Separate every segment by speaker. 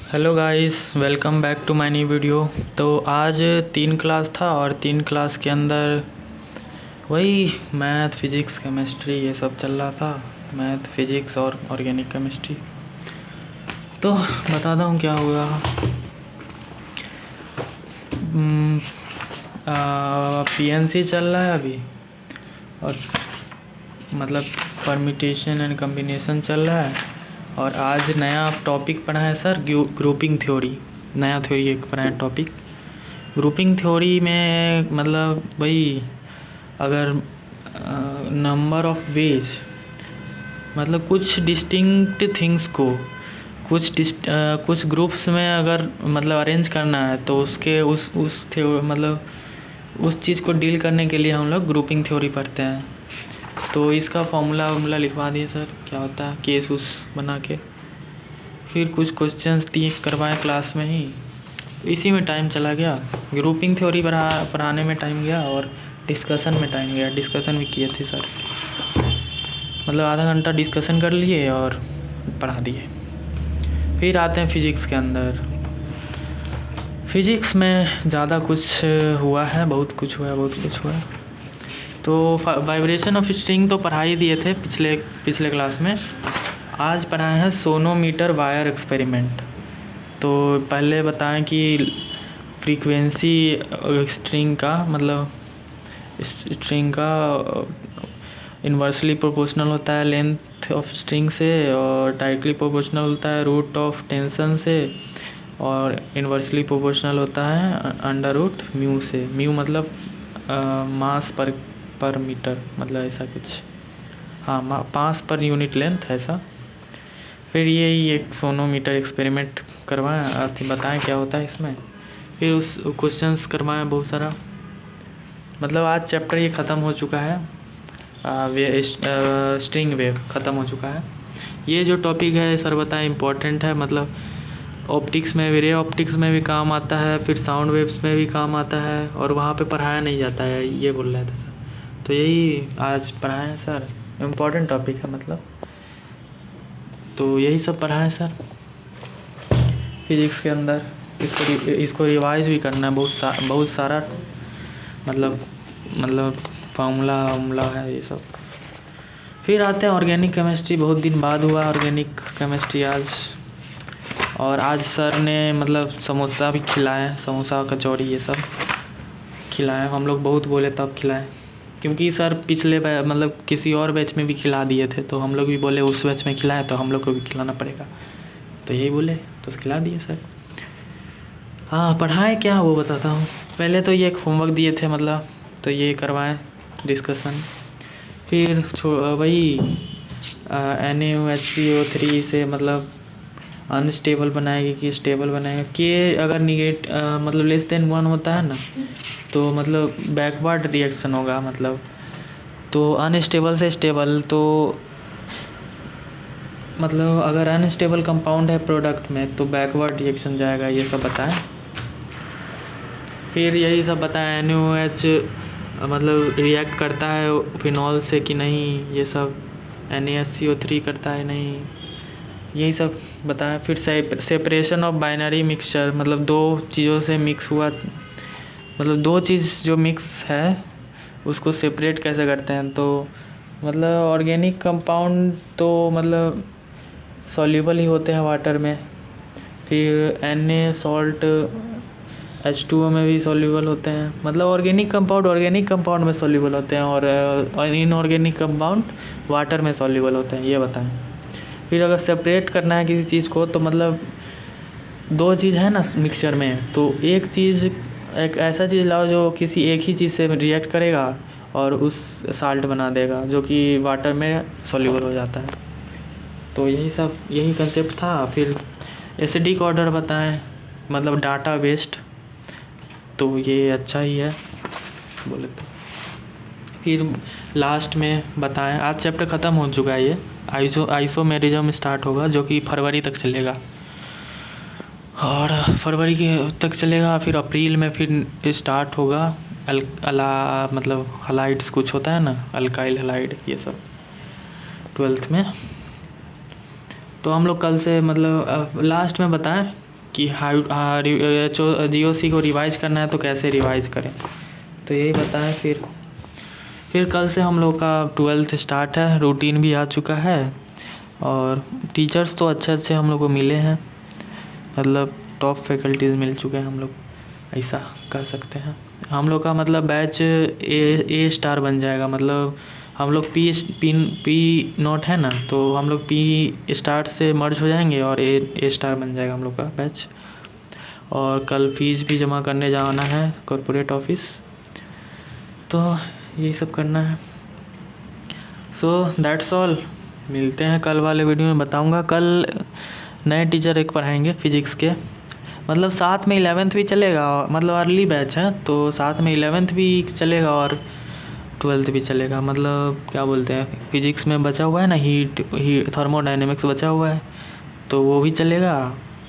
Speaker 1: Hello guys, welcome back to my new video. तो आज 3 class था और 3 क्लास के अंदर वही मैथ, फिज़िक्स, केमिस्ट्री ये सब चल रहा था। मैथ, फिज़िक्स और ऑर्गेनिक केमिस्ट्री। तो बताता हूँ क्या हुआ। पीएनसी चल रहा है अभी और मतलब परम्यूटेशन एंड कम्बिनेशन चल रहा है। और आज नया टॉपिक पढ़ा है सर, ग्रुपिंग थ्योरी। नया थ्योरी एक पढ़ा है टॉपिक। ग्रुपिंग थ्योरी में मतलब वही अगर नंबर ऑफ वेज मतलब कुछ डिस्टिंक्ट थिंग्स को कुछ ग्रुप्स में अगर मतलब अरेंज करना है तो उसके उस मतलब उस चीज़ को डील करने के लिए हम लोग ग्रुपिंग थ्योरी पढ़ते हैं। तो इसका फॉर्मूला लिखवा दिए सर, क्या होता है केस उस बना के। फिर कुछ क्वेश्चंस दिए करवाएं क्लास में ही। इसी में टाइम चला गया। ग्रुपिंग थ्योरी पढ़ाने में टाइम गया और डिस्कशन में टाइम गया। डिस्कशन भी किए थे सर, मतलब आधा घंटा डिस्कशन कर लिए और पढ़ा दिए। फिर आते हैं फिज़िक्स के अंदर। फिज़िक्स में ज़्यादा कुछ हुआ है, बहुत कुछ हुआ है। तो वाइब्रेशन ऑफ स्ट्रिंग तो पढ़ा ही दिए थे पिछले क्लास में। आज पढ़ाए हैं सोनोमीटर वायर एक्सपेरिमेंट। तो पहले बताएं कि फ्रीक्वेंसी स्ट्रिंग का मतलब स्ट्रिंग का इन्वर्सली प्रोपोर्शनल होता है लेंथ ऑफ स्ट्रिंग से, और डायरेक्टली प्रोपोर्शनल होता है रूट ऑफ टेंशन से, और इन्वर्सली प्रोपोर्शनल होता है अंडर रूट म्यू से। म्यू मतलब मास पर मीटर, मतलब ऐसा कुछ। हाँ, मास पर यूनिट लेंथ ऐसा। फिर यही एक सोनोमीटर एक्सपेरिमेंट करवाएं, बताएं क्या होता है इसमें। फिर उस क्वेश्चंस करवाएं बहुत सारा। मतलब आज चैप्टर ये ख़त्म हो चुका है। स्ट्रिंग वेव ख़त्म हो चुका है। ये जो टॉपिक है सर बताएं इम्पोर्टेंट है, मतलब ऑप्टिक्स में भी, रे ऑप्टिक्स में भी काम आता है, फिर साउंड वेव्स में भी काम आता है, और वहाँ पे पढ़ाया नहीं जाता है, ये बोल रहे थे सर। तो यही आज पढ़ाए हैं सर, इम्पोर्टेंट टॉपिक है मतलब। तो यही सब पढ़ा है सर फिज़िक्स के अंदर। इसको रिवाइज भी करना है, बहुत सारा मतलब फार्मूला है ये सब। फिर आते हैं ऑर्गेनिक केमिस्ट्री। बहुत दिन बाद हुआ ऑर्गेनिक केमिस्ट्री आज। और आज सर ने मतलब समोसा भी खिलाए, समोसा कचौड़ी ये सब खिलाए। हम लोग बहुत बोले तब खिलाए, क्योंकि सर पिछले मतलब किसी और बैच में भी खिला दिए थे, तो हम लोग भी बोले उस बैच में खिलाए तो हम लोग को भी खिलाना पड़ेगा, तो यही बोले तो खिला दिए सर। हाँ, पढ़ाएं क्या वो बताता हूँ। पहले तो ये एक होमवर्क दिए थे मतलब, तो ये करवाएं डिस्कशन। फिर वही NaOHCO3 से मतलब अनस्टेबल बनाएगी कि स्टेबल बनाएगा। के अगर मतलब लेस देन 1 होता है ना, तो मतलब बैकवर्ड रिएक्शन होगा मतलब। तो अनस्टेबल से स्टेबल, तो मतलब अगर अनस्टेबल कंपाउंड है प्रोडक्ट में तो बैकवर्ड रिएक्शन जाएगा, ये सब बताएं। फिर यही सब बताएं NaOH मतलब रिएक्ट करता है फिनॉल से कि नहीं, ये सब। NaHCO3 करता है नहीं, यही सब बताएं। फिर सेपरेशन ऑफ बाइनरी मिक्सचर, मतलब दो चीज़ों से मिक्स हुआ, मतलब दो चीज़ जो मिक्स है उसको सेपरेट कैसे करते हैं। तो मतलब ऑर्गेनिक कंपाउंड तो मतलब सॉल्युबल ही होते हैं वाटर में। फिर Na सॉल्ट H2O में भी सॉल्युबल होते हैं। मतलब ऑर्गेनिक कंपाउंड में सॉल्युबल होते हैं, और इनऑर्गेनिक कंपाउंड वाटर में सॉल्युबल होते हैं, ये बताएं। फिर अगर सेपरेट करना है किसी चीज़ को, तो मतलब दो चीज़ है ना मिक्सचर में, तो एक ऐसा चीज़ लाओ जो किसी एक ही चीज़ से रिएक्ट करेगा और उस साल्ट बना देगा, जो कि वाटर में सॉल्युबल हो जाता है। तो यही कंसेप्ट था। फिर एसिडिक ऑर्डर बताएं, मतलब डाटा बेस्ड, तो ये अच्छा ही है बोले तो। फिर लास्ट में बताएं, आज चैप्टर ख़त्म हो चुका है। ये आइसोमेरिज्म स्टार्ट होगा, जो कि फरवरी तक चलेगा, और फरवरी के तक चलेगा। फिर अप्रैल में फिर स्टार्ट होगा मतलब हलाइड्स कुछ होता है ना, अल्काइल हलाइड, ये सब 12th में। तो हम लोग कल से मतलब लास्ट में बताएं कि GOC को रिवाइज़ करना है तो कैसे रिवाइज़ करें, तो यही बताएं। फिर कल से हम लोग का 12th स्टार्ट है, रूटीन भी आ चुका है और टीचर्स तो अच्छे हम लोग को मिले हैं, मतलब टॉप फैकल्टीज़ मिल चुके हैं हम लोग, ऐसा कह सकते हैं। हम लोग का मतलब बैच ए स्टार बन जाएगा, मतलब हम लोग पी नोट है ना, तो हम लोग पी स्टार से मर्ज हो जाएंगे और ए स्टार बन जाएगा हम लोग का बैच। और कल फीस भी जमा करने जाना है कॉर्पोरेट ऑफिस, तो यही सब करना है। सो दैट्स ऑल, मिलते हैं कल वाले वीडियो में। बताऊंगा कल नए टीचर एक पढ़ाएंगे फिजिक्स के, मतलब साथ में 11th भी चलेगा, मतलब अर्ली बैच है तो साथ में 11th भी चलेगा और 12th भी चलेगा। मतलब क्या बोलते हैं, फिजिक्स में बचा हुआ है ना हीट थर्मोडायनेमिक्स बचा हुआ है, तो वो भी चलेगा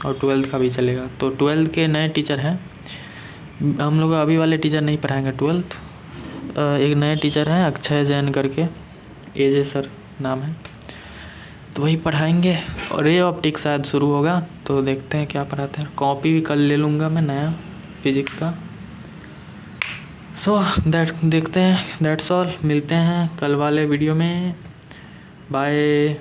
Speaker 1: और 12th का भी चलेगा। तो 12th के नए टीचर हैं, हम लोग अभी वाले टीचर नहीं पढ़ाएंगे 12th। एक नए टीचर हैं अक्षय जैन करके, एजे सर नाम है, तो वही पढ़ाएंगे। और रे ऑप्टिक्स शायद शुरू होगा, तो देखते हैं क्या पढ़ाते हैं। कॉपी भी कल ले लूँगा मैं नया फिजिक्स का। सो देखते हैं, दैट्स ऑल, मिलते हैं कल वाले वीडियो में, बाय।